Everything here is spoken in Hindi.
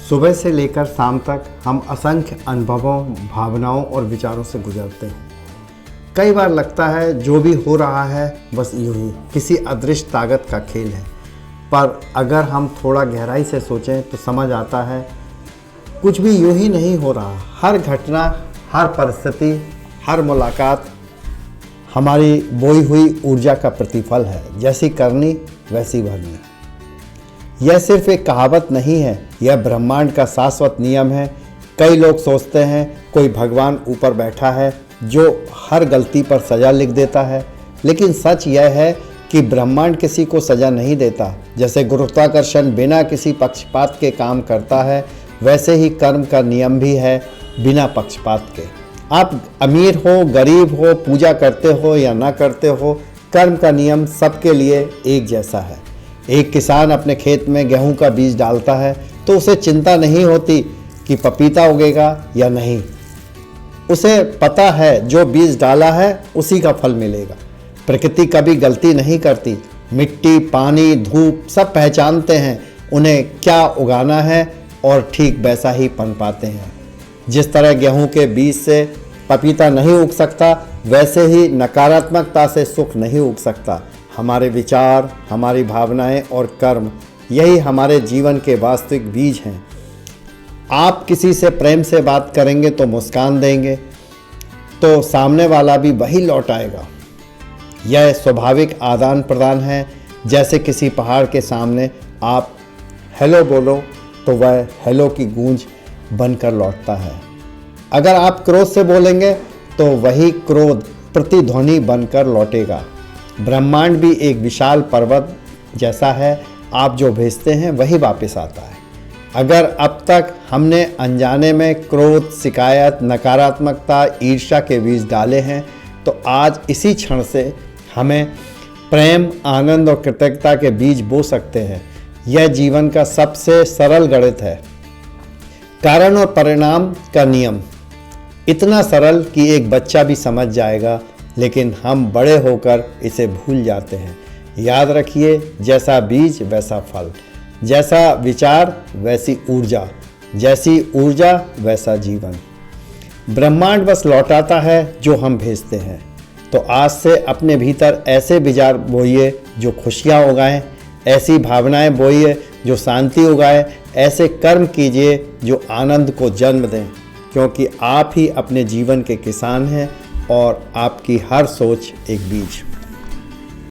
सुबह से लेकर शाम तक हम असंख्य अनुभवों, भावनाओं और विचारों से गुजरते हैं। कई बार लगता है जो भी हो रहा है बस यूं ही किसी अदृश्य ताकत का खेल है, पर अगर हम थोड़ा गहराई से सोचें तो समझ आता है कुछ भी यूं ही नहीं हो रहा। हर घटना, हर परिस्थिति, हर मुलाकात हमारी बोई हुई ऊर्जा का प्रतिफल है। जैसी करनी वैसी भरनी। यह सिर्फ एक कहावत नहीं है, यह ब्रह्मांड का शाश्वत नियम है। कई लोग सोचते हैं कोई भगवान ऊपर बैठा है जो हर गलती पर सज़ा लिख देता है, लेकिन सच यह है कि ब्रह्मांड किसी को सज़ा नहीं देता। जैसे गुरुत्वाकर्षण बिना किसी पक्षपात के काम करता है, वैसे ही कर्म का नियम भी है बिना पक्षपात के। आप अमीर हो, गरीब हो, पूजा करते हो या ना करते हो, कर्म का नियम सबके लिए एक जैसा है। एक किसान अपने खेत में गेहूं का बीज डालता है तो उसे चिंता नहीं होती कि पपीता उगेगा या नहीं। उसे पता है जो बीज डाला है उसी का फल मिलेगा। प्रकृति कभी गलती नहीं करती। मिट्टी, पानी, धूप सब पहचानते हैं उन्हें क्या उगाना है और ठीक वैसा ही पनपाते हैं। जिस तरह गेहूं के बीज से पपीता नहीं उग सकता, वैसे ही नकारात्मकता से सुख नहीं उग सकता। हमारे विचार, हमारी भावनाएं और कर्म, यही हमारे जीवन के वास्तविक बीज हैं। आप किसी से प्रेम से बात करेंगे तो मुस्कान देंगे तो सामने वाला भी वही लौट आएगा। यह स्वाभाविक आदान प्रदान है। जैसे किसी पहाड़ के सामने आप हेलो बोलो तो वह हेलो की गूंज बनकर लौटता है। अगर आप क्रोध से बोलेंगे तो वही क्रोध प्रतिध्वनि बनकर लौटेगा। ब्रह्मांड भी एक विशाल पर्वत जैसा है, आप जो भेजते हैं वही वापस आता है। अगर अब तक हमने अनजाने में क्रोध, शिकायत, नकारात्मकता, ईर्ष्या के बीज डाले हैं, तो आज इसी क्षण से हमें प्रेम, आनंद और कृतज्ञता के बीज बो सकते हैं। यह जीवन का सबसे सरल गणित है। कारण और परिणाम का नियम इतना सरल कि एक बच्चा भी समझ जाएगा, लेकिन हम बड़े होकर इसे भूल जाते हैं। याद रखिए, जैसा बीज वैसा फल, जैसा विचार वैसी ऊर्जा, जैसी ऊर्जा वैसा जीवन। ब्रह्मांड बस लौटाता है जो हम भेजते हैं। तो आज से अपने भीतर ऐसे विचार बोइए जो खुशियाँ उगाएं, ऐसी भावनाएं बोइए जो शांति उगाए, ऐसे कर्म कीजिए जो आनंद को जन्म दें, क्योंकि आप ही अपने जीवन के किसान हैं और आपकी हर सोच एक बीज।